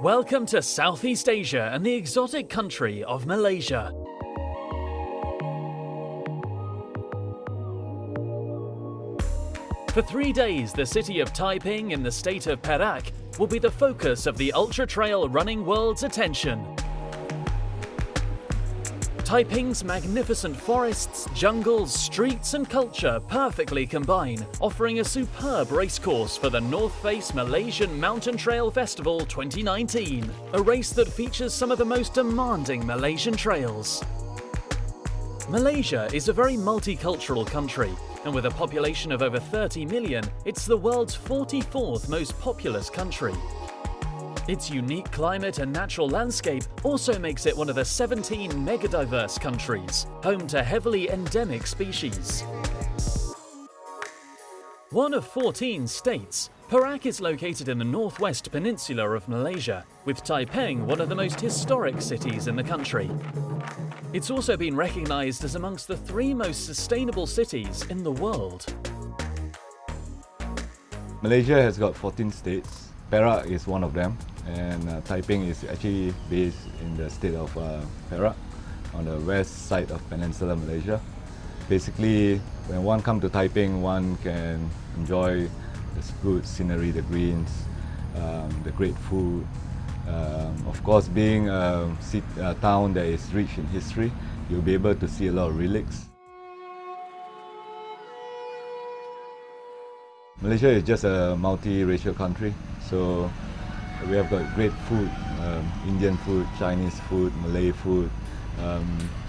Welcome to Southeast Asia and the exotic country of Malaysia. For 3 days, the city of Taiping in the state of Perak will be the focus of the ultra-trail running world's attention. Taiping's magnificent forests, jungles, streets and culture perfectly combine, offering a superb racecourse for the North Face Malaysian Mountain Trail Festival 2019, a race that features some of the most demanding Malaysian trails. Malaysia is a very multicultural country, and with a population of over 30 million, it's the world's 44th most populous country. Its unique climate and natural landscape also makes it one of the 17 megadiverse countries, home to heavily endemic species. One of 14 states, Perak is located in the northwest peninsula of Malaysia, with Taiping one of the most historic cities in the country. It's also been recognized as amongst the 3 most sustainable cities in the world. Malaysia has got 14 states. Perak is one of them, and Taiping is actually based in the state of Perak, on the west side of Peninsular Malaysia. Basically, when one comes to Taiping, one can enjoy the good scenery, the greens, the great food. Of course, being a town that is rich in history, you'll be able to see a lot of relics. Malaysia is just a multi-racial country, so we have got great food, Indian food, Chinese food, Malay food.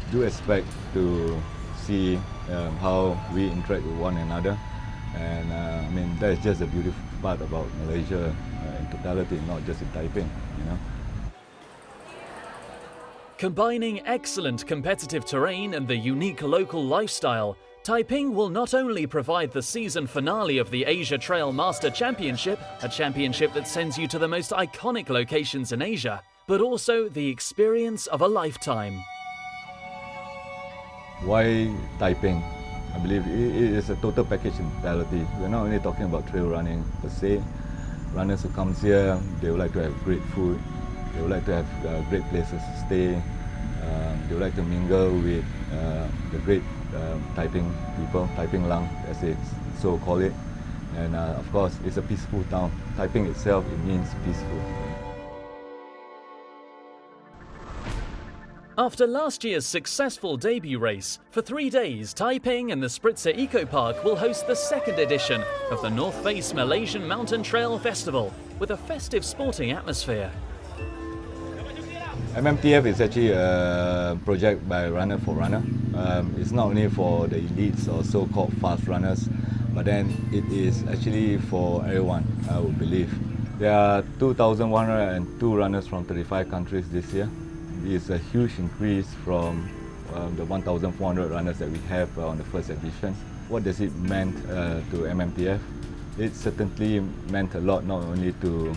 Do expect to see how we interact with one another, and I mean that is just a beautiful part about Malaysia in totality, not just in Taiping, you know. Combining excellent competitive terrain and the unique local lifestyle, Taiping will not only provide the season finale of the Asia Trail Master Championship, a championship that sends you to the most iconic locations in Asia, but also the experience of a lifetime. Why Taiping? I believe it is a total package in totality. We're not only talking about trail running per se. Runners who come here, they would like to have great food, they would like to have great places to stay, they would like to mingle with the great Taiping people, Taiping Lang as they so call it. And of course, it's a peaceful town. Taiping itself, it means peaceful. After last year's successful debut race, for 3 days, Taiping and the Spritzer Eco Park will host the 2nd edition of the North Face Malaysian Mountain Trail Festival, with a festive sporting atmosphere. MMTF is actually a project by Runner for Runner. It's not only for the elites or so-called fast runners, but then it is actually for everyone, I would believe. There are 2,102 runners from 35 countries this year. It's a huge increase from the 1,400 runners that we have on the first edition. What does it mean to MMTF? It certainly meant a lot, not only to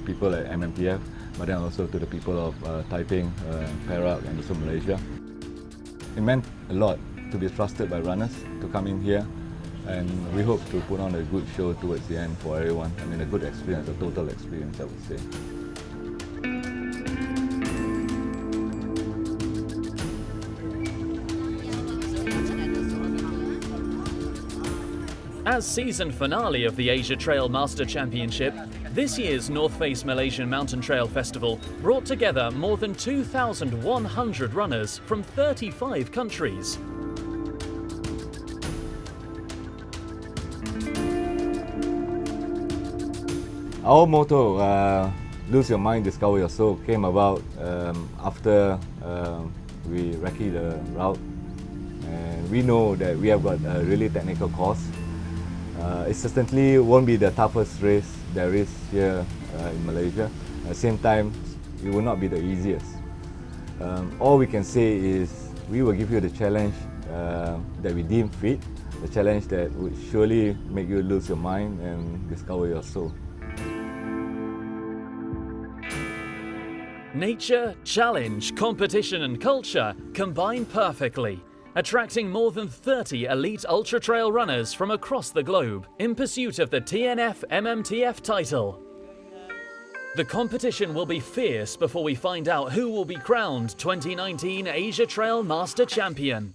people at MMTF, but then also to the people of Taiping, Perak and also Malaysia. It meant a lot to be trusted by runners to come in here, and we hope to put on a good show towards the end for everyone. I mean, a good experience, a total experience, I would say. As season finale of the Asia Trail Master Championship, this year's North Face Malaysian Mountain Trail Festival brought together more than 2,100 runners from 35 countries. Our motto, Lose Your Mind, Discover Your Soul, came about after we recce the route. And we know that we have got a really technical course. It certainly won't be the toughest race there is here in Malaysia. At the same time, it will not be the easiest. All we can say is we will give you the challenge that we deem fit, the challenge that would surely make you lose your mind and discover your soul. Nature, challenge, competition and culture combine perfectly, attracting more than 30 elite ultra-trail runners from across the globe in pursuit of the TNF MMTF title. The competition will be fierce before we find out who will be crowned 2019 Asia Trail Master Champion.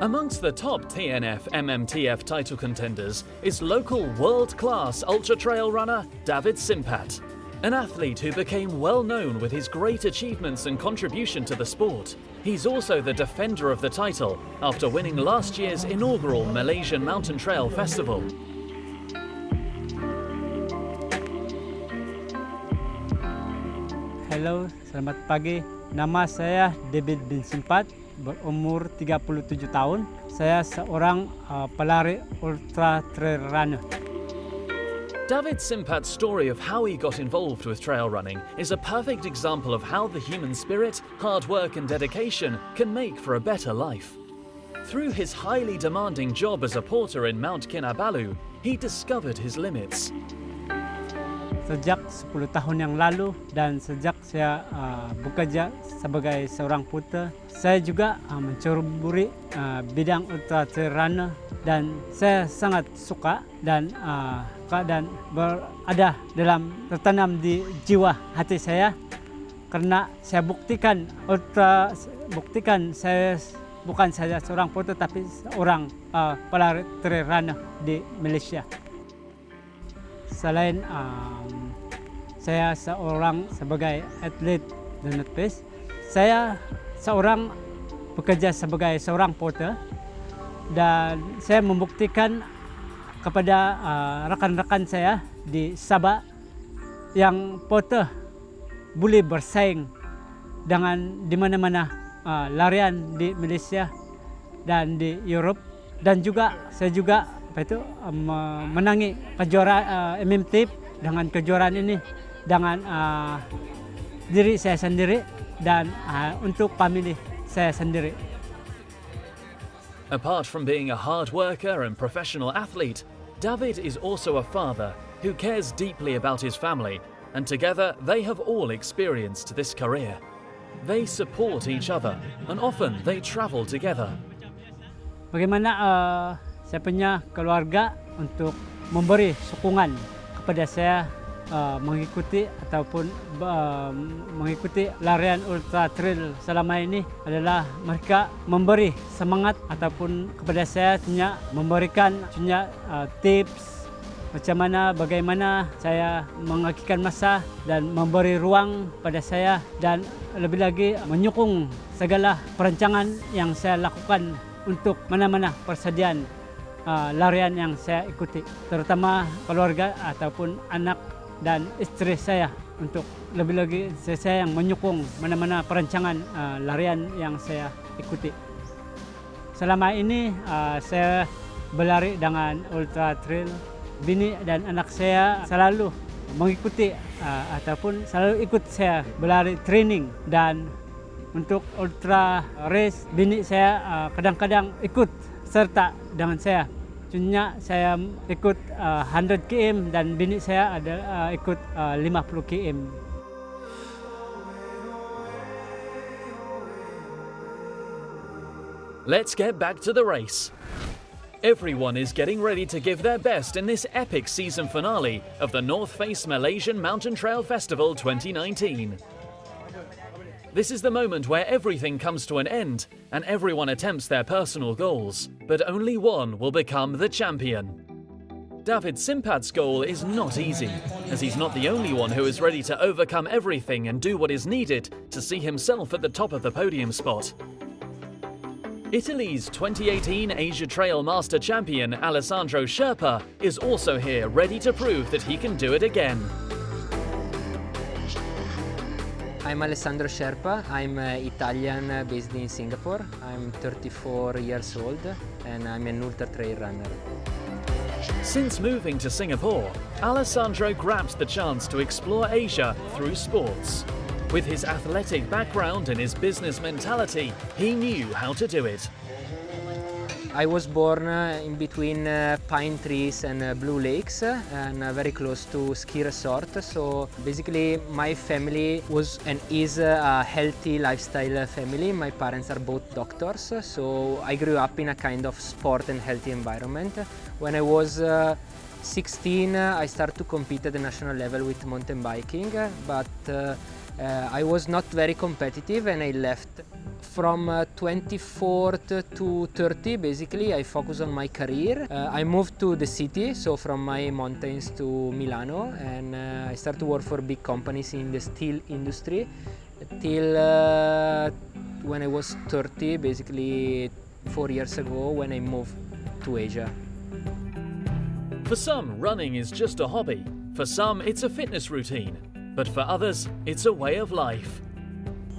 Amongst the top TNF MMTF title contenders is local world-class ultra-trail runner David Simpat, an athlete who became well known with his great achievements and contribution to the sport. He's also the defender of the title after winning last year's inaugural Malaysian Mountain Trail Festival. Hello, selamat pagi. Nama saya David bin Simpat, berumur 37 tahun. Saya seorang pelari ultra trail runner. David Simpat's story of how he got involved with trail running is a perfect example of how the human spirit, hard work and dedication can make for a better life. Through his highly demanding job as a porter in Mount Kinabalu, he discovered his limits. Sejak 10 tahun yang lalu dan sejak saya bekerja sebagai seorang porter, saya juga menceburi bidang ultra trail runner dan saya sangat suka dan berada tertanam di jiwa hati saya karena saya buktikan saya bukan saja seorang porter tapi seorang pelari trail runner di Malaysia. Selain saya sebagai atlet dan peace, saya bekerja sebagai seorang porter dan saya membuktikan kepada rekan-rekan saya di Sabah yang porter boleh bersaing dengan di mana-mana larian di Malaysia dan di Europe dan juga saya juga menangi kejuaraan MMTF dengan kejuaraan ini dengan diri saya sendiri dan untuk family saya sendiri. Apart from being a hard worker and professional athlete, David is also a father who cares deeply about his family, and together they have all experienced this career. They support each other and often they travel together. Bagaimana saya punya keluarga untuk memberi sokongan kepada saya mengikuti larian ultra trail selama ini adalah mereka memberi semangat ataupun kepada saya memberikan tips bagaimana saya mengakhirkan masa dan memberi ruang pada saya dan lebih lagi menyokong segala perancangan yang saya lakukan untuk mana-mana persediaan larian yang saya ikuti, terutama keluarga ataupun anak dan istri saya untuk lebih lagi saya yang menyokong mana-mana perancangan larian yang saya ikuti. Selama ini saya berlari dengan ultra trail. Bini dan anak saya selalu mengikuti ataupun selalu ikut saya berlari training dan untuk ultra race bini saya kadang-kadang ikut serta dengan saya. Contohnya saya ikut 100 km dan bini saya ada ikut 50 km. Let's get back to the race. Everyone is getting ready to give their best in this epic season finale of the North Face Malaysian Mountain Trail Festival 2019. This is the moment where everything comes to an end and everyone attempts their personal goals, but only one will become the champion. David Simpat's goal is not easy, as he's not the only one who is ready to overcome everything and do what is needed to see himself at the top of the podium spot. Italy's 2018 Asia Trail Master Champion Alessandro Sherpa is also here ready to prove that he can do it again. I'm Alessandro Sherpa. I'm Italian based in Singapore. I'm 34 years old and I'm an ultra trail runner. Since moving to Singapore, Alessandro grabbed the chance to explore Asia through sports. With his athletic background and his business mentality, he knew how to do it. I was born in between pine trees and blue lakes and very close to ski resort. So basically my family was and is a healthy lifestyle family. My parents are both doctors, so I grew up in a kind of sport and healthy environment. When I was 16, I started to compete at the national level with mountain biking, but I was not very competitive and I left. From 24th to 30, basically, I focused on my career. I moved to the city, so from my mountains to Milano, and I started to work for big companies in the steel industry till when I was 30, basically 4 years ago, when I moved to Asia. For some, running is just a hobby. For some, it's a fitness routine. But for others, it's a way of life.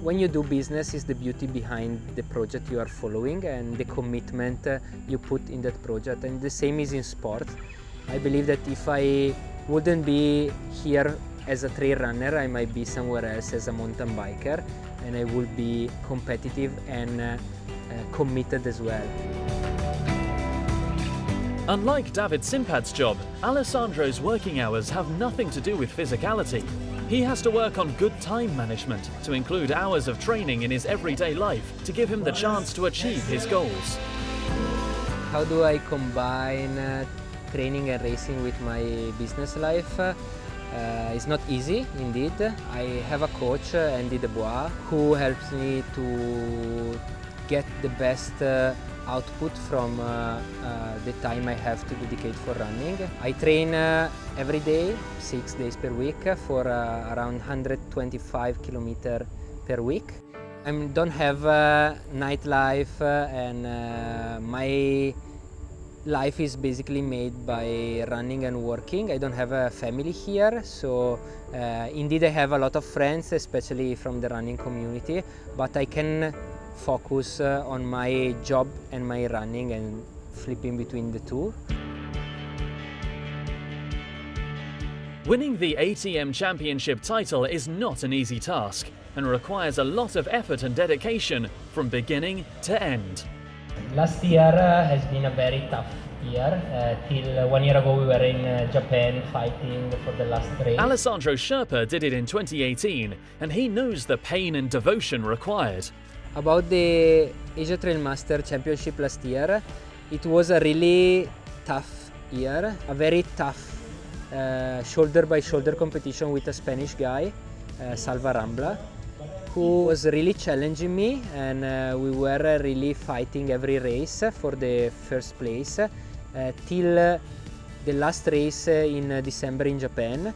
When you do business, is the beauty behind the project you are following and the commitment you put in that project. And the same is in sport. I believe that if I wouldn't be here as a trail runner, I might be somewhere else as a mountain biker, and I would be competitive and committed as well. Unlike David Simpat's job, Alessandro's working hours have nothing to do with physicality. He has to work on good time management to include hours of training in his everyday life to give him the chance to achieve his goals. How do I combine training and racing with my business life? It's not easy, indeed. I have a coach, Andy Dubois, who helps me to get the best output from the time I have to dedicate for running. I train every day, 6 days per week, for around 125 kilometers per week. I don't have nightlife, and my life is basically made by running and working. I don't have a family here, so indeed I have a lot of friends, especially from the running community, but I can focus on my job and my running and flipping between the two. Winning the ATM Championship title is not an easy task and requires a lot of effort and dedication from beginning to end. Last year has been a very tough year. Till 1 year ago we were in Japan fighting for the last race. Alessandro Sherpa did it in 2018 and he knows the pain and devotion required. About the Asia Trail Master Championship last year, it was a really tough year, a very tough shoulder by shoulder competition with a Spanish guy, Salva Rambla, who was really challenging me, and we were really fighting every race for the first place till the last race in December in Japan.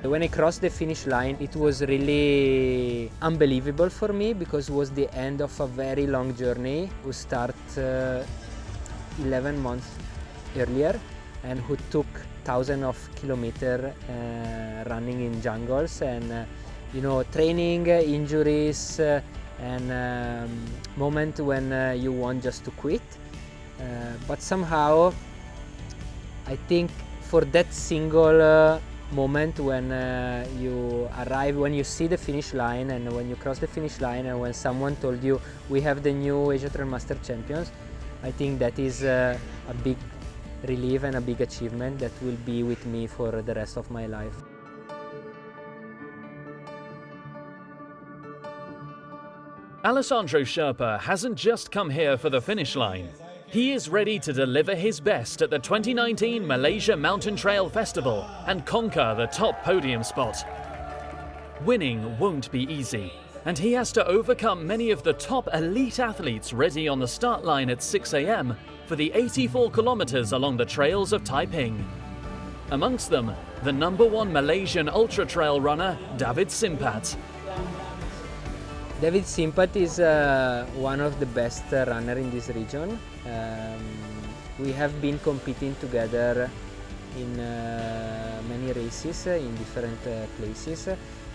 When I crossed the finish line, it was really unbelievable for me because it was the end of a very long journey who started 11 months earlier and who took thousands of kilometers running in jungles and training, injuries, and moment when you want just to quit. But somehow, I think for that single moment when you arrive, when you see the finish line and when you cross the finish line and when someone told you we have the new Asia Trail Master Champions, I think that is a big relief and a big achievement that will be with me for the rest of my life. Alessandro Sherpa hasn't just come here for the finish line. He is ready to deliver his best at the 2019 Malaysia Mountain Trail Festival and conquer the top podium spot. Winning won't be easy, and he has to overcome many of the top elite athletes ready on the start line at 6 a.m. for the 84 kilometers along the trails of Taiping. Amongst them, the #1 Malaysian ultra trail runner, David Simpat. David Simpat is one of the best runners in this region. We have been competing together in many races in different places.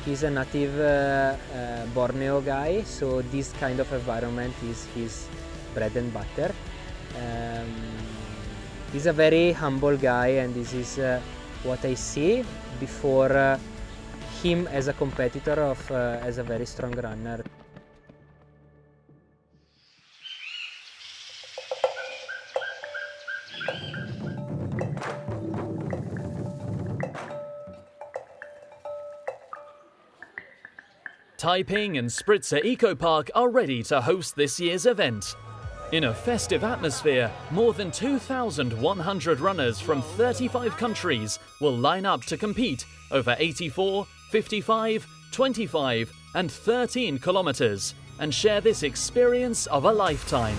He's a native Borneo guy, so this kind of environment is his bread and butter. He's a very humble guy, and this is what I see before him as a competitor as a very strong runner. Taiping and Spritzer Eco Park are ready to host this year's event. In a festive atmosphere, more than 2,100 runners from 35 countries will line up to compete over 84, 55, 25 and 13 kilometers and share this experience of a lifetime.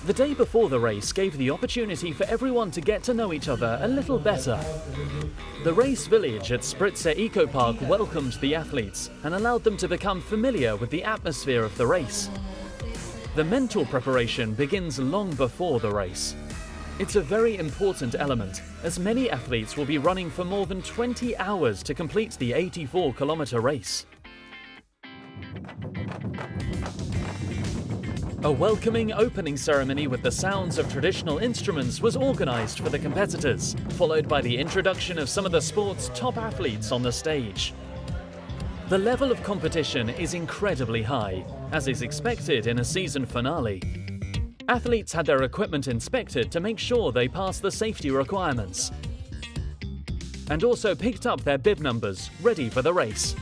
The day before the race gave the opportunity for everyone to get to know each other a little better. The race village at Spritzer Eco Park welcomed the athletes and allowed them to become familiar with the atmosphere of the race. The mental preparation begins long before the race. It's a very important element, as many athletes will be running for more than 20 hours to complete the 84-kilometer race. A welcoming opening ceremony with the sounds of traditional instruments was organised for the competitors, followed by the introduction of some of the sport's top athletes on the stage. The level of competition is incredibly high, as is expected in a season finale. Athletes had their equipment inspected to make sure they passed the safety requirements, and also picked up their bib numbers, ready for the race.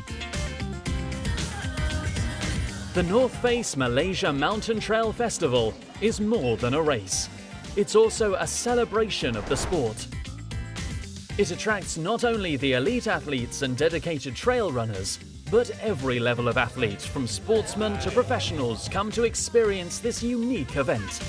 The North Face Malaysia Mountain Trail Festival is more than a race. It's also a celebration of the sport. It attracts not only the elite athletes and dedicated trail runners, but every level of athlete, from sportsmen to professionals, come to experience this unique event.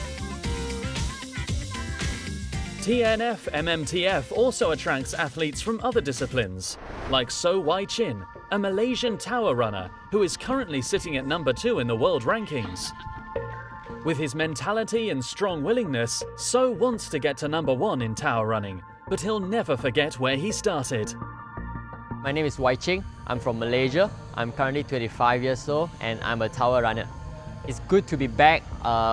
TNF MMTF also attracts athletes from other disciplines, like So Wai Chin, a Malaysian tower runner who is currently sitting at number 2 in the world rankings. With his mentality and strong willingness, So wants to get to number 1 in tower running, but he'll never forget where he started. My name is Wai Ching. I'm from Malaysia. I'm currently 25 years old and I'm a tower runner. It's good to be back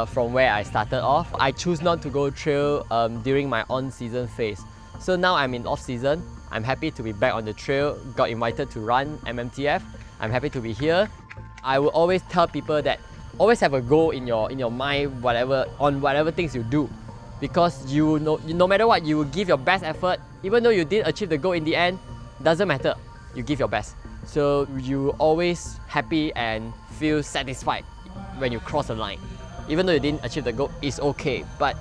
from where I started off. I choose not to go trail during my on-season phase. So now I'm in off-season. I'm happy to be back on the trail, got invited to run MMTF. I'm happy to be here. I will always tell people that always have a goal in your mind, whatever things you do. Because no matter what, you will give your best effort. Even though you didn't achieve the goal in the end, doesn't matter, you give your best. So you always happy and feel satisfied when you cross the line. Even though you didn't achieve the goal, it's okay. But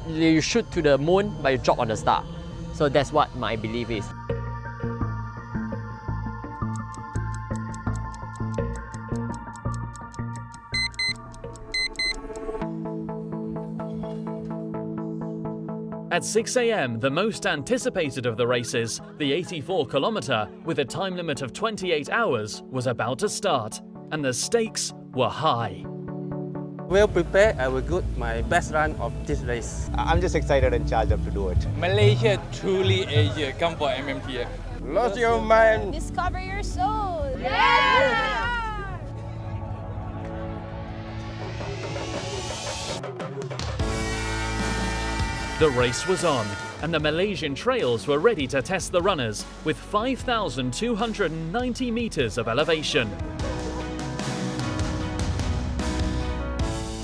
you shoot to the moon, but you drop on the star. So that's what my belief is. At 6 a.m, the most anticipated of the races, the 84-kilometer, with a time limit of 28 hours, was about to start, and the stakes were high. Well prepared, I will do my best run of this race. I'm just excited and charged up to do it. Malaysia, truly Asia. Come for MMTF. Lost your mind. Discover your soul. Yeah! The race was on, and the Malaysian trails were ready to test the runners with 5,290 meters of elevation.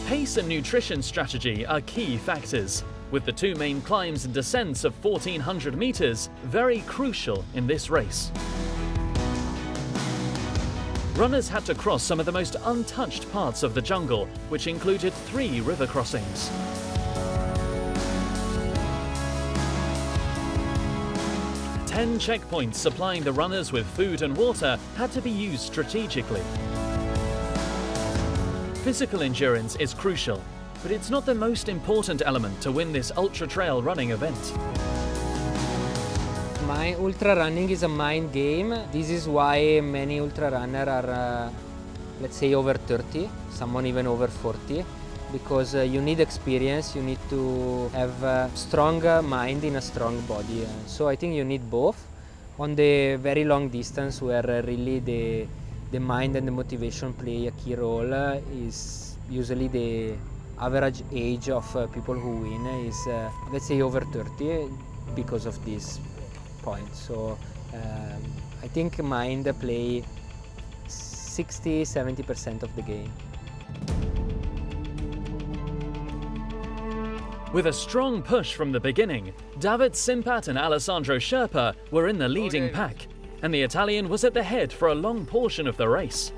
Pace and nutrition strategy are key factors, with the 2 main climbs and descents of 1,400 meters very crucial in this race. Runners had to cross some of the most untouched parts of the jungle, which included 3 river crossings. Ten checkpoints supplying the runners with food and water had to be used strategically. Physical endurance is crucial, but it's not the most important element to win this ultra-trail running event. My ultra running is a mind game. This is why many ultra runners are, let's say, over 30, someone even over 40. Because you need experience, you need to have a strong mind in a strong body. So I think you need both. On the very long distance, where really the mind and the motivation play a key role, is usually the average age of people who win is, let's say, over 30 because of this point. So I think mind play 60–70% of the game. With a strong push from the beginning, David Simpat and Alessandro Sherpa were in the leading pack. and the Italian was at the head for a long portion of the race.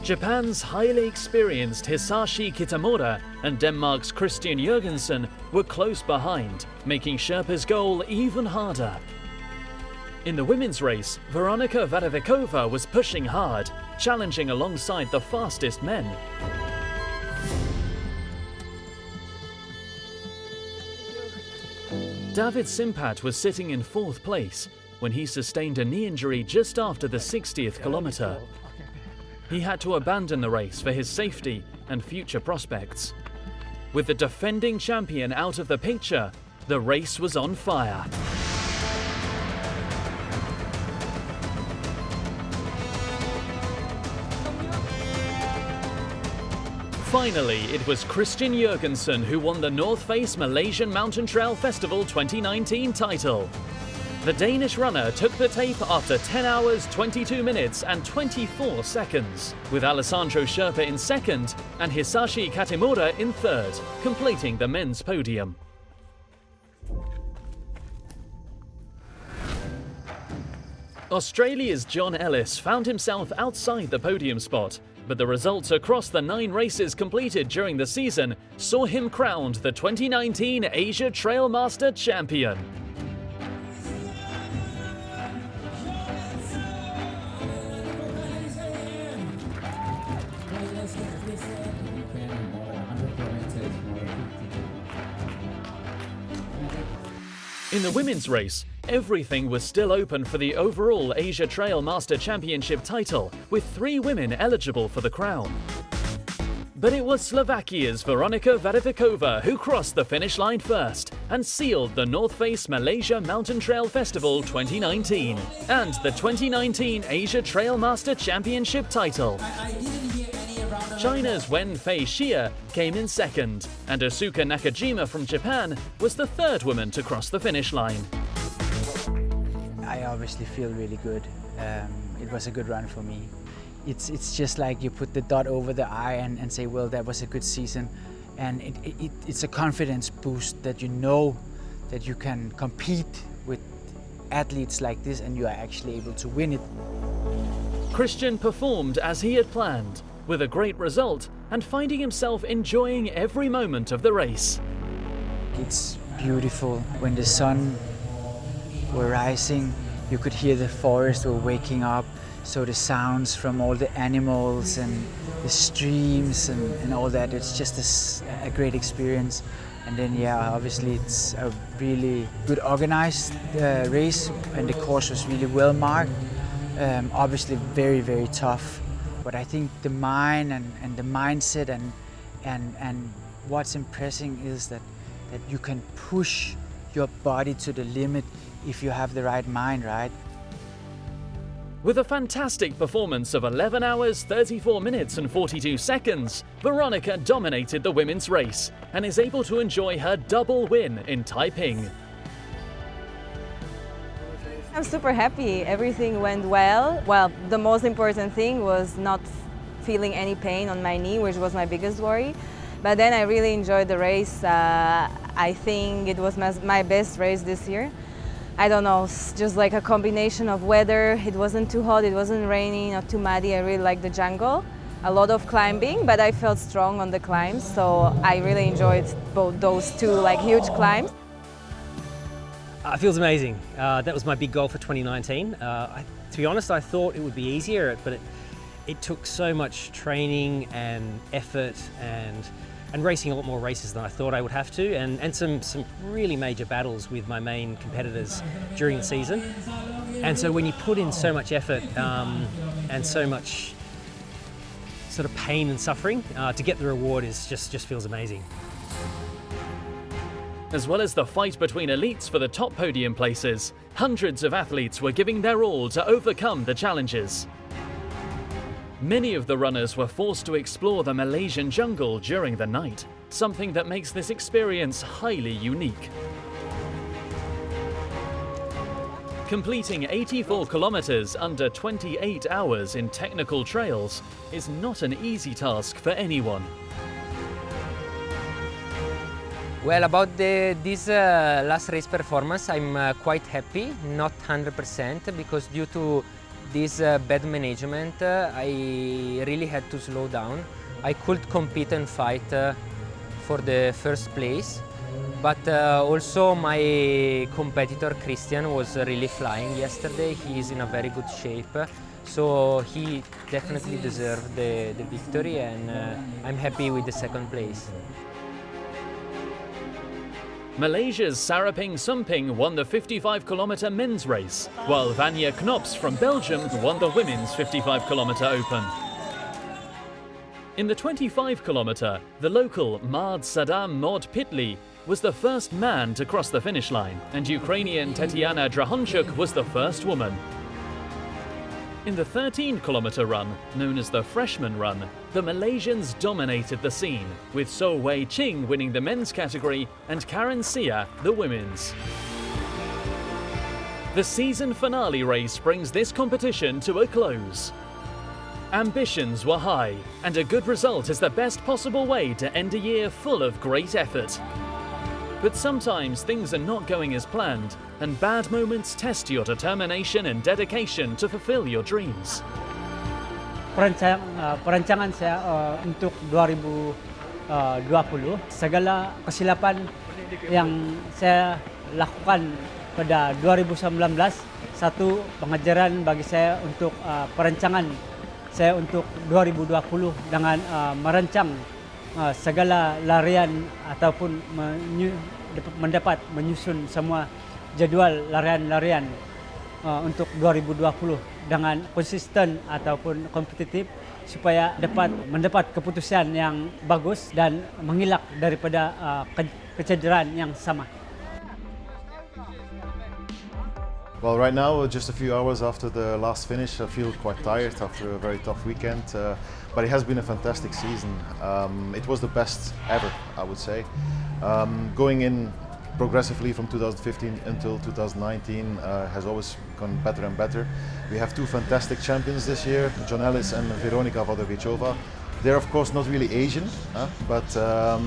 Japan's highly experienced Hisashi Kitamura and Denmark's Christian Jørgensen were close behind, making Sherpa's goal even harder. In the women's race, Veronika Vadavikova was pushing hard, challenging alongside the fastest men. David Simpat was sitting in 4th place when he sustained a knee injury just after the 60th kilometre. He had to abandon the race for his safety and future prospects. With the defending champion out of the picture, the race was on fire. Finally, it was Christian Jørgensen who won the North Face Malaysian Mountain Trail Festival 2019 title. The Danish runner took the tape after 10 hours, 22 minutes and 24 seconds, with Alessandro Sherpa in 2nd and Hisashi Kitamura in 3rd, completing the men's podium. Australia's John Ellis found himself outside the podium spot, but the results across the 9 races completed during the season saw him crowned the 2019 Asia Trail Master Champion. In the women's race, everything was still open for the overall Asia Trail Master Championship title, with 3 women eligible for the crown. But it was Slovakia's Veronika Vadavikova who crossed the finish line first and sealed the North Face Malaysia Mountain Trail Festival 2019 and the 2019 Asia Trail Master Championship title. China's Wen Fei Xia came in 2nd, and Asuka Nakajima from Japan was the 3rd woman to cross the finish line. I obviously feel really good. It was a good run for me. It's just like you put the dot over the I and say, well, that was a good season. And it's a confidence boost that you know that you can compete with athletes like this and you are actually able to win it. Christian performed as he had planned, with a great result and finding himself enjoying every moment of the race. It's beautiful. When the sun were rising, you could hear the forest were waking up, so the sounds from all the animals and the streams and all that, it's just a great experience. And then yeah, obviously it's a really good organized race, and the course was really well marked. Obviously very, very tough. But I think the mind and the mindset and what's impressing is that you can push your body to the limit if you have the right mind, right? With a fantastic performance of 11 hours, 34 minutes and 42 seconds, Veronika dominated the women's race and is able to enjoy her double win in Taiping. I'm super happy. Everything went well. Well, the most important thing was not feeling any pain on my knee, which was my biggest worry. But then I really enjoyed the race. I think it was my best race this year. I don't know, it's just like a combination of weather. It wasn't too hot, it wasn't raining, not too muddy. I really liked the jungle. A lot of climbing, but I felt strong on the climbs. So I really enjoyed both those two like huge climbs. It feels amazing. That was my big goal for 2019. To be honest, I thought it would be easier, but it took so much training and effort and racing a lot more races than I thought I would have to, and some really major battles with my main competitors during the season. And so when you put in so much effort and so much sort of pain and suffering, to get the reward just feels amazing. As well as the fight between elites for the top podium places, hundreds of athletes were giving their all to overcome the challenges. Many of the runners were forced to explore the Malaysian jungle during the night, something that makes this experience highly unique. Completing 84 kilometers under 28 hours in technical trails is not an easy task for anyone. Well, about this last race performance, I'm quite happy, not 100%, because due to this bad management, I really had to slow down. I could compete and fight for the first place, but also my competitor Christian was really flying yesterday. He is in a very good shape, so he definitely deserved the victory, and I'm happy with the second place. Malaysia's Saraping Sumping won the 55-kilometre men's race, while Vanya Knops from Belgium won the women's 55-kilometre open. In the 25-kilometre, the local Mard Saddam Mod Pitli was the first man to cross the finish line, and Ukrainian Tetiana Drahonchuk was the first woman. In the 13-kilometre run, known as the Freshman Run, the Malaysians dominated the scene, with So Wei Ching winning the men's category and Karen Sia the women's. The season finale race brings this competition to a close. Ambitions were high, and a good result is the best possible way to end a year full of great effort. But sometimes things are not going as planned, and bad moments test your determination and dedication to fulfill your dreams. Perancangan saya untuk 2020, segala kesilapan yang saya lakukan pada 2019, satu pengajaran bagi saya untuk perancangan saya untuk 2020 dengan merancang segala larian ataupun mendapat menyusun semua jadual larian-larian untuk 2020 dengan konsisten ataupun kompetitif supaya dapat mendapat keputusan yang bagus dan mengelak daripada kecederaan yang sama. Well, right now, just a few hours after the last finish, I feel quite tired after a very tough weekend, but it has been a fantastic season. It was the best ever, I would say. Going in progressively from 2015 until 2019 has always gone better and better. We have two fantastic champions this year, John Ellis and Veronika Vodovicova. They're of course not really Asian, but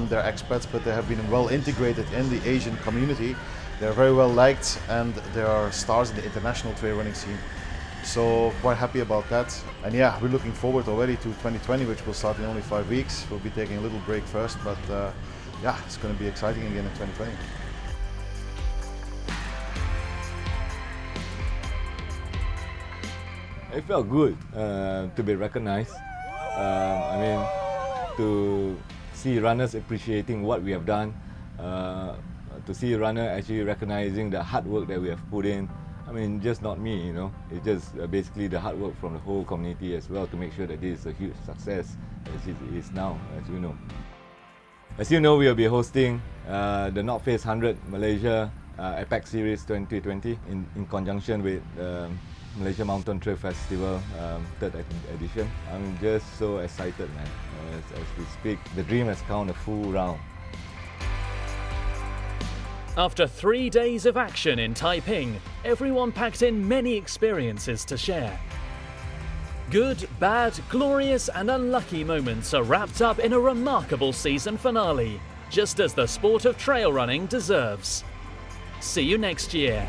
they're expats, but they have been well integrated in the Asian community. They're very well liked, and they are stars in the international trail running scene. So quite happy about that. And yeah, we're looking forward already to 2020, which will start in only 5 weeks. We'll be taking a little break first, but yeah, it's going to be exciting again in 2020. It felt good to be recognized. I mean, to see runners appreciating what we have done, to see a runner actually recognizing the hard work that we have put in. I mean, just not me, you know. It's just basically the hard work from the whole community as well to make sure that this is a huge success as it is now, as you know. As you know, we will be hosting the North Face 100 Malaysia APEC Series 2020 in conjunction with Malaysia Mountain Trail Festival 3rd edition. I'm just so excited, man. As we speak, the dream has come a full round. After 3 days of action in Taiping, everyone packed in many experiences to share. Good, bad, glorious and unlucky moments are wrapped up in a remarkable season finale, just as the sport of trail running deserves. See you next year.